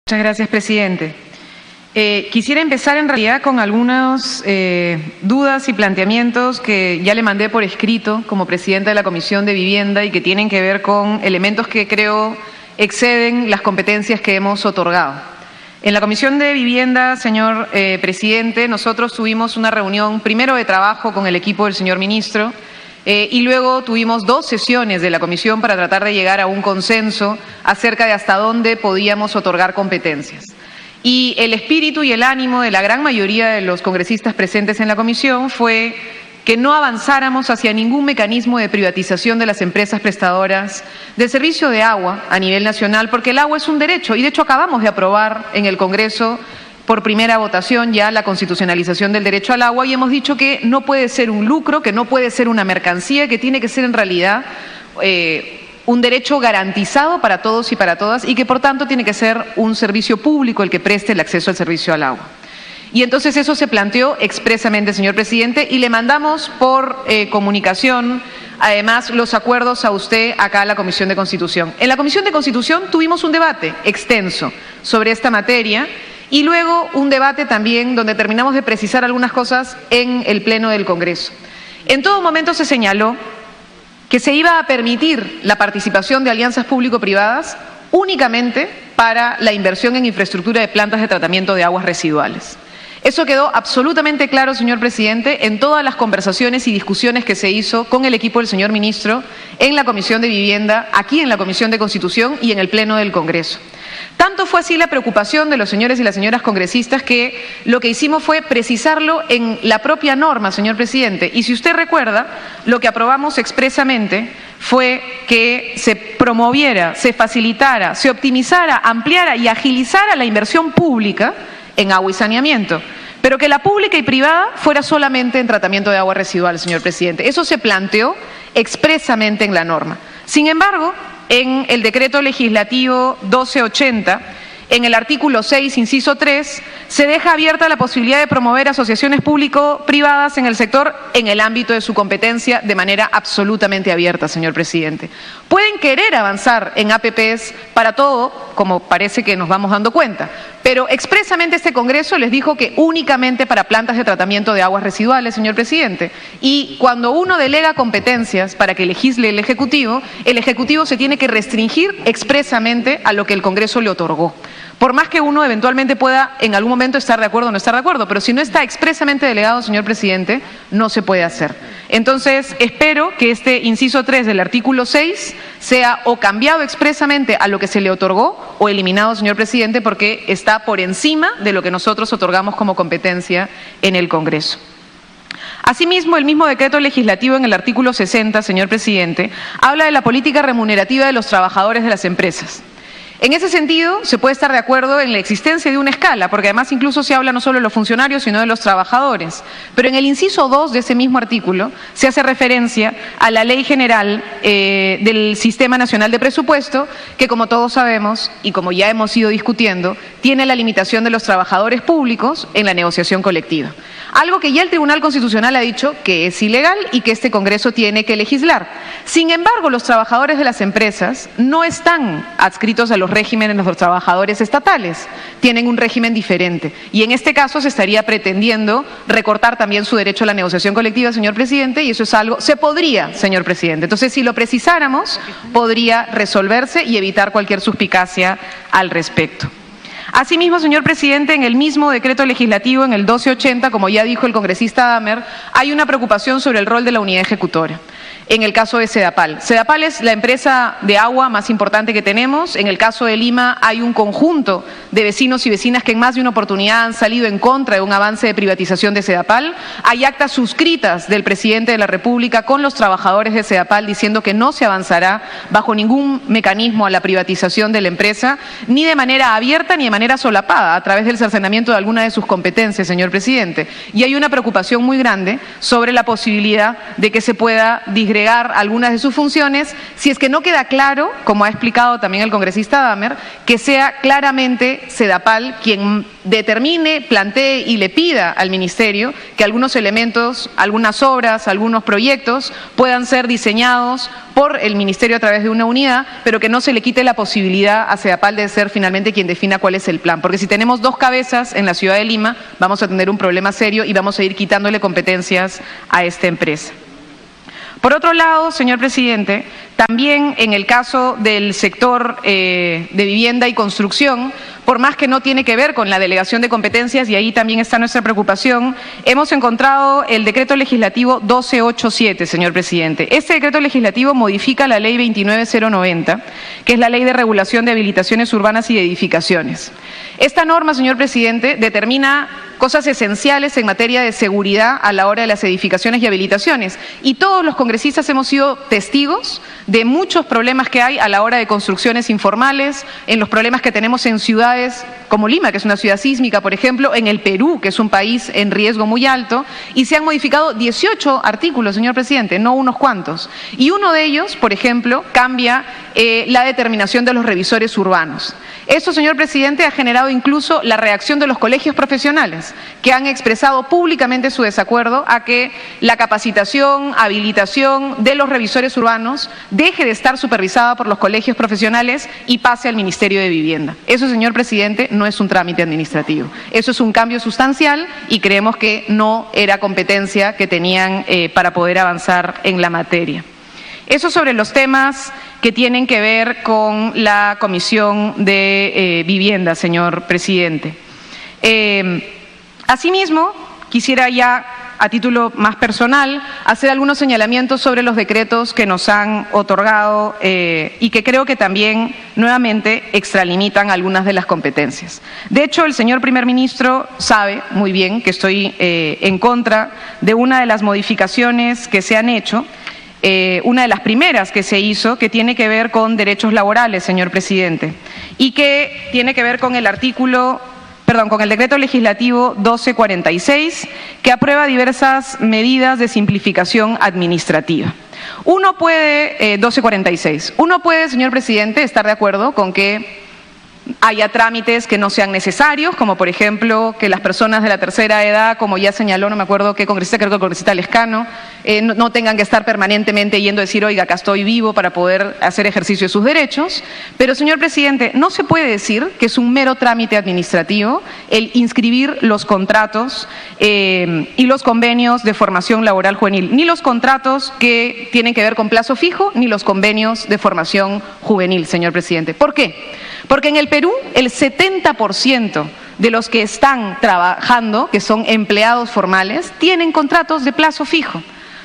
Muchas gracias, presidente. Quisiera empezar en realidad con algunas dudas y planteamientos que ya le mandé por escrito como presidenta de la Comisión de Vivienda y que tienen que ver con elementos que creo exceden las competencias que hemos otorgado. En la Comisión de Vivienda, señor presidente, nosotros tuvimos una reunión primero de trabajo con el equipo del señor ministro y luego tuvimos 2 sesiones de la comisión para tratar de llegar a un consenso acerca de hasta dónde podíamos otorgar competencias. Y el espíritu y el ánimo de la gran mayoría de los congresistas presentes en la comisión fue que no avanzáramos hacia ningún mecanismo de privatización de las empresas prestadoras del servicio de agua a nivel nacional, porque el agua es un derecho y de hecho acabamos de aprobar en el Congreso por primera votación ya la constitucionalización del derecho al agua y hemos dicho que no puede ser un lucro, que no puede ser una mercancía, que tiene que ser en realidad un derecho garantizado para todos y para todas y que por tanto tiene que ser un servicio público el que preste el acceso al servicio al agua. Y entonces eso se planteó expresamente, señor presidente, y le mandamos por comunicación además los acuerdos a usted acá a la Comisión de Constitución. En la Comisión de Constitución tuvimos un debate extenso sobre esta materia y luego un debate también donde terminamos de precisar algunas cosas en el Pleno del Congreso. En todo momento se señaló que se iba a permitir la participación de alianzas público-privadas únicamente para la inversión en infraestructura de plantas de tratamiento de aguas residuales. Eso quedó absolutamente claro, señor presidente, en todas las conversaciones y discusiones que se hizo con el equipo del señor ministro en la Comisión de Vivienda, aquí en la Comisión de Constitución y en el Pleno del Congreso. Tanto fue así la preocupación de los señores y las señoras congresistas que lo que hicimos fue precisarlo en la propia norma, señor presidente. Y si usted recuerda, lo que aprobamos expresamente fue que se promoviera, se facilitara, se optimizara, ampliara y agilizara la inversión pública en agua y saneamiento, pero que la pública y privada fuera solamente en tratamiento de agua residual, señor presidente. Eso se planteó expresamente en la norma. Sin embargo, en el decreto legislativo 1280, en el artículo 6, inciso 3, se deja abierta la posibilidad de promover asociaciones público-privadas en el sector en el ámbito de su competencia de manera absolutamente abierta, señor presidente. Pueden querer avanzar en APPs para todo, como parece que nos vamos dando cuenta, pero expresamente este Congreso les dijo que únicamente para plantas de tratamiento de aguas residuales, señor presidente. Y cuando uno delega competencias para que legisle el Ejecutivo se tiene que restringir expresamente a lo que el Congreso le otorgó. Por más que uno eventualmente pueda en algún momento estar de acuerdo o no estar de acuerdo, pero si no está expresamente delegado, señor presidente, no se puede hacer. Entonces, espero que este inciso 3 del artículo 6 sea o cambiado expresamente a lo que se le otorgó o eliminado, señor presidente, porque está por encima de lo que nosotros otorgamos como competencia en el Congreso. Asimismo, el mismo decreto legislativo en el artículo 60, señor presidente, habla de la política remunerativa de los trabajadores de las empresas. En ese sentido, se puede estar de acuerdo en la existencia de una escala, porque además incluso se habla no solo de los funcionarios, sino de los trabajadores. Pero en el inciso 2 de ese mismo artículo se hace referencia a la Ley General del Sistema Nacional de Presupuesto, que como todos sabemos, y como ya hemos ido discutiendo, tiene la limitación de los trabajadores públicos en la negociación colectiva. Algo que ya el Tribunal Constitucional ha dicho que es ilegal y que este Congreso tiene que legislar. Sin embargo, los trabajadores de las empresas no están adscritos a los regímenes de los trabajadores estatales, tienen un régimen diferente y en este caso se estaría pretendiendo recortar también su derecho a la negociación colectiva, señor presidente, y eso es algo, se podría, señor presidente. Entonces, si lo precisáramos, podría resolverse y evitar cualquier suspicacia al respecto. Asimismo, señor presidente, en el mismo decreto legislativo, en el 1280, como ya dijo el congresista Damer, hay una preocupación sobre el rol de la unidad ejecutora. En el caso de Sedapal. Sedapal es la empresa de agua más importante que tenemos. En el caso de Lima hay un conjunto de vecinos y vecinas que en más de una oportunidad han salido en contra de un avance de privatización de Sedapal. Hay actas suscritas del presidente de la República con los trabajadores de Sedapal diciendo que no se avanzará bajo ningún mecanismo a la privatización de la empresa, ni de manera abierta ni de manera solapada, a través del cercenamiento de alguna de sus competencias, señor presidente. Y hay una preocupación muy grande sobre la posibilidad de que se pueda disgregar delegar algunas de sus funciones, si es que no queda claro, como ha explicado también el congresista Damer, que sea claramente Sedapal quien determine, plantee y le pida al Ministerio que algunos elementos, algunas obras, algunos proyectos puedan ser diseñados por el Ministerio a través de una unidad, pero que no se le quite la posibilidad a Sedapal de ser finalmente quien defina cuál es el plan. Porque si tenemos dos cabezas en la ciudad de Lima, vamos a tener un problema serio y vamos a ir quitándole competencias a esta empresa. Por otro lado, señor presidente, también en el caso del sector de vivienda y construcción, por más que no tiene que ver con la delegación de competencias, y ahí también está nuestra preocupación, hemos encontrado el decreto legislativo 1287, señor presidente. Este decreto legislativo modifica la ley 29090, que es la ley de regulación de habilitaciones urbanas y de edificaciones. Esta norma, señor presidente, determina cosas esenciales en materia de seguridad a la hora de las edificaciones y habilitaciones. Y todos los congresistas hemos sido testigos de muchos problemas que hay a la hora de construcciones informales, en los problemas que tenemos en ciudades como Lima, que es una ciudad sísmica, por ejemplo, en el Perú, que es un país en riesgo muy alto, y se han modificado 18 artículos, señor presidente, no unos cuantos. Y uno de ellos, por ejemplo, cambia la determinación de los revisores urbanos. Esto, señor presidente, ha generado incluso la reacción de los colegios profesionales, que han expresado públicamente su desacuerdo a que la capacitación, habilitación de los revisores urbanos deje de estar supervisada por los colegios profesionales y pase al Ministerio de Vivienda. Eso, señor presidente, no es un trámite administrativo. Eso es un cambio sustancial y creemos que no era competencia que tenían para poder avanzar en la materia. Eso sobre los temas que tienen que ver con la Comisión de Vivienda, señor presidente. Asimismo, quisiera ya, a título más personal, hacer algunos señalamientos sobre los decretos que nos han otorgado y que creo que también, nuevamente, extralimitan algunas de las competencias. De hecho, el señor primer ministro sabe muy bien que estoy en contra de una de las modificaciones que se han hecho, una de las primeras que se hizo, que tiene que ver con derechos laborales, señor presidente, y que tiene que ver con el con el decreto legislativo 1246, que aprueba diversas medidas de simplificación administrativa. 1246. Uno puede, señor presidente, estar de acuerdo con que haya trámites que no sean necesarios, como por ejemplo que las personas de la tercera edad, como ya señaló, no me acuerdo qué congresista, creo que el congresista Lescano, no tengan que estar permanentemente yendo a decir, oiga, acá estoy vivo para poder hacer ejercicio de sus derechos. Pero, señor presidente, no se puede decir que es un mero trámite administrativo el inscribir los contratos y los convenios de formación laboral juvenil, ni los contratos que tienen que ver con plazo fijo, ni los convenios de formación juvenil, señor presidente. ¿Por qué? Porque en el Perú el 70% de los que están trabajando, que son empleados formales, tienen contratos de plazo fijo.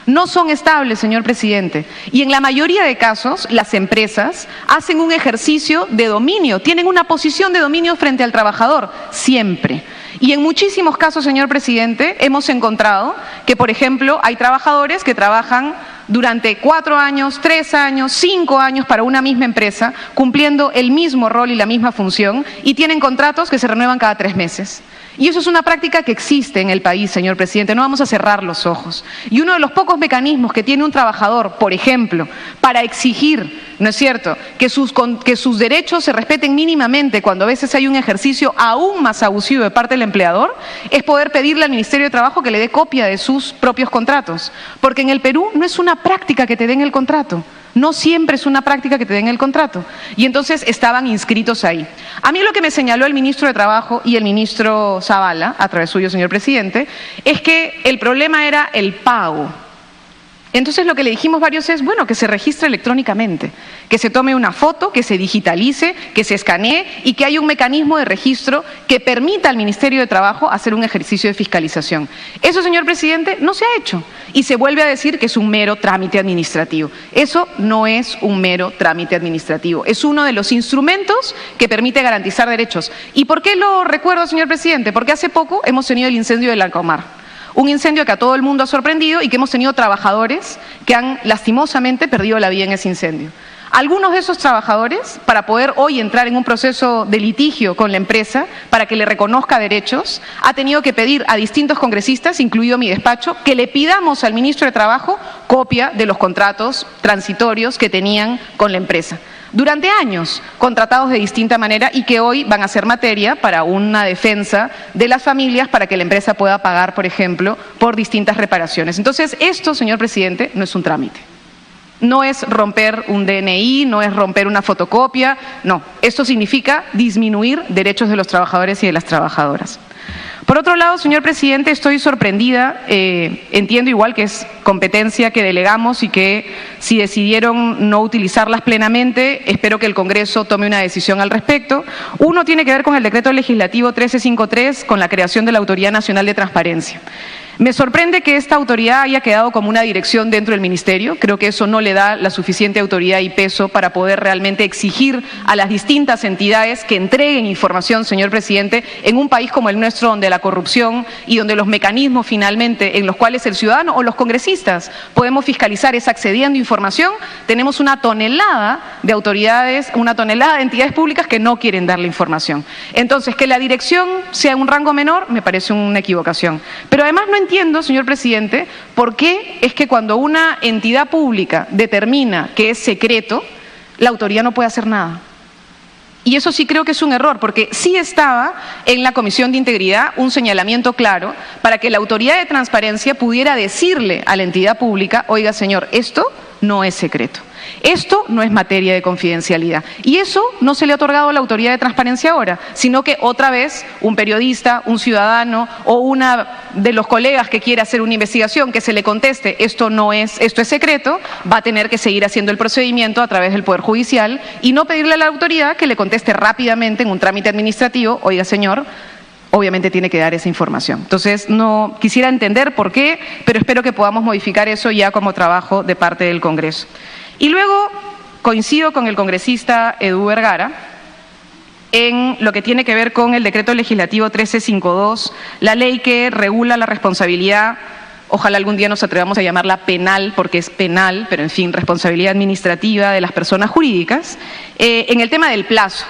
No son estables, señor presidente. Y en la mayoría de casos, las empresas hacen un ejercicio de dominio, tienen una posición de dominio frente al trabajador, siempre. Y en muchísimos casos, señor presidente, hemos encontrado que, por ejemplo, hay trabajadores que trabajan durante 4 años, 3 años, 5 años para una misma empresa, cumpliendo el mismo rol y la misma función, y tienen contratos que se renuevan cada 3 meses. Y eso es una práctica que existe en el país, señor presidente, no vamos a cerrar los ojos. Y uno de los pocos mecanismos que tiene un trabajador, por ejemplo, para exigir, ¿no es cierto?, que sus derechos se respeten mínimamente cuando a veces hay un ejercicio aún más abusivo de parte del empleador, es poder pedirle al Ministerio de Trabajo que le dé copia de sus propios contratos. Porque en el Perú no es una práctica que te den el contrato. No siempre es una práctica que te den el contrato. Y entonces estaban inscritos ahí. A mí lo que me señaló el ministro de Trabajo y el ministro Zavala, a través suyo, señor presidente, es que el problema era el pago. Entonces lo que le dijimos varios es, bueno, que se registre electrónicamente, que se tome una foto, que se digitalice, que se escanee y que haya un mecanismo de registro que permita al Ministerio de Trabajo hacer un ejercicio de fiscalización. Eso, señor presidente, no se ha hecho y se vuelve a decir que es un mero trámite administrativo. Eso no es un mero trámite administrativo, es uno de los instrumentos que permite garantizar derechos. ¿Y por qué lo recuerdo, señor presidente? Porque hace poco hemos tenido el incendio del Larcomar. Un incendio que a todo el mundo ha sorprendido y que hemos tenido trabajadores que han lastimosamente perdido la vida en ese incendio. Algunos de esos trabajadores, para poder hoy entrar en un proceso de litigio con la empresa, para que le reconozca derechos, ha tenido que pedir a distintos congresistas, incluido mi despacho, que le pidamos al ministro de Trabajo copia de los contratos transitorios que tenían con la empresa. Durante años, contratados de distinta manera y que hoy van a ser materia para una defensa de las familias para que la empresa pueda pagar, por ejemplo, por distintas reparaciones. Entonces, esto, señor presidente, no es un trámite. No es romper un DNI, no es romper una fotocopia, no. Esto significa disminuir derechos de los trabajadores y de las trabajadoras. Por otro lado, señor presidente, estoy sorprendida, entiendo igual que es competencia que delegamos y que si decidieron no utilizarlas plenamente, espero que el Congreso tome una decisión al respecto. Uno tiene que ver con el decreto legislativo 1353, con la creación de la Autoridad Nacional de Transparencia. Me sorprende que esta autoridad haya quedado como una dirección dentro del Ministerio. Creo que eso no le da la suficiente autoridad y peso para poder realmente exigir a las distintas entidades que entreguen información, señor presidente, en un país como el nuestro, donde la corrupción y donde los mecanismos finalmente en los cuales el ciudadano o los congresistas podemos fiscalizar es accediendo a información. Tenemos una tonelada de autoridades, una tonelada de entidades públicas que no quieren dar la información. Entonces, que la dirección sea un rango menor me parece una equivocación. Pero además no entiendo, señor presidente, por qué es que cuando una entidad pública determina que es secreto, la autoridad no puede hacer nada. Y eso sí creo que es un error, porque sí estaba en la Comisión de Integridad un señalamiento claro para que la Autoridad de Transparencia pudiera decirle a la entidad pública, oiga señor, esto no es secreto. Esto no es materia de confidencialidad. Y eso no se le ha otorgado a la Autoridad de Transparencia ahora, sino que otra vez un periodista, un ciudadano o una de los colegas que quiera hacer una investigación que se le conteste esto es secreto, va a tener que seguir haciendo el procedimiento a través del Poder Judicial y no pedirle a la autoridad que le conteste rápidamente en un trámite administrativo, oiga señor, obviamente tiene que dar esa información. Entonces, no quisiera entender por qué, pero espero que podamos modificar eso ya como trabajo de parte del Congreso. Y luego coincido con el congresista Edu Vergara en lo que tiene que ver con el decreto legislativo 1352, la ley que regula la responsabilidad, ojalá algún día nos atrevamos a llamarla penal, porque es penal, pero en fin, responsabilidad administrativa de las personas jurídicas, en el tema del plazo.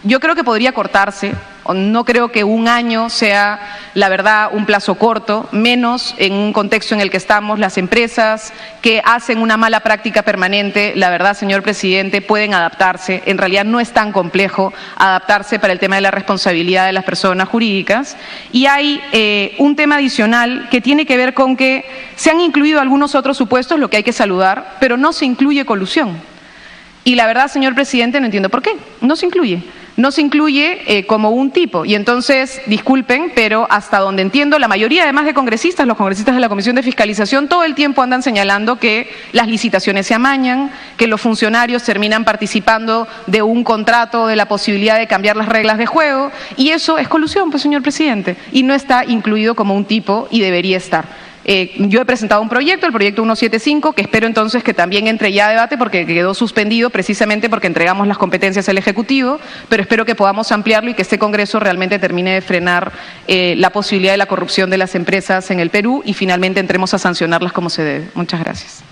Yo creo que podría cortarse, no creo que un año sea, la verdad, un plazo corto, menos en un contexto en el que estamos. Las empresas que hacen una mala práctica permanente, la verdad, señor presidente, pueden adaptarse. En realidad no es tan complejo adaptarse para el tema de la responsabilidad de las personas jurídicas. Y hay un tema adicional que tiene que ver con que se han incluido algunos otros supuestos, lo que hay que saludar, pero no se incluye colusión. Y la verdad, señor presidente, no entiendo por qué. No se incluye. No se incluye como un tipo. Y entonces, disculpen, pero hasta donde entiendo, la mayoría, además de congresistas, los congresistas de la Comisión de Fiscalización, todo el tiempo andan señalando que las licitaciones se amañan, que los funcionarios terminan participando de un contrato, de la posibilidad de cambiar las reglas de juego. Y eso es colusión, pues, señor presidente. Y no está incluido como un tipo y debería estar. Yo he presentado un proyecto, el proyecto 175, que espero entonces que también entre ya a debate porque quedó suspendido precisamente porque entregamos las competencias al Ejecutivo, pero espero que podamos ampliarlo y que este Congreso realmente termine de frenar la posibilidad de la corrupción de las empresas en el Perú y finalmente entremos a sancionarlas como se debe. Muchas gracias.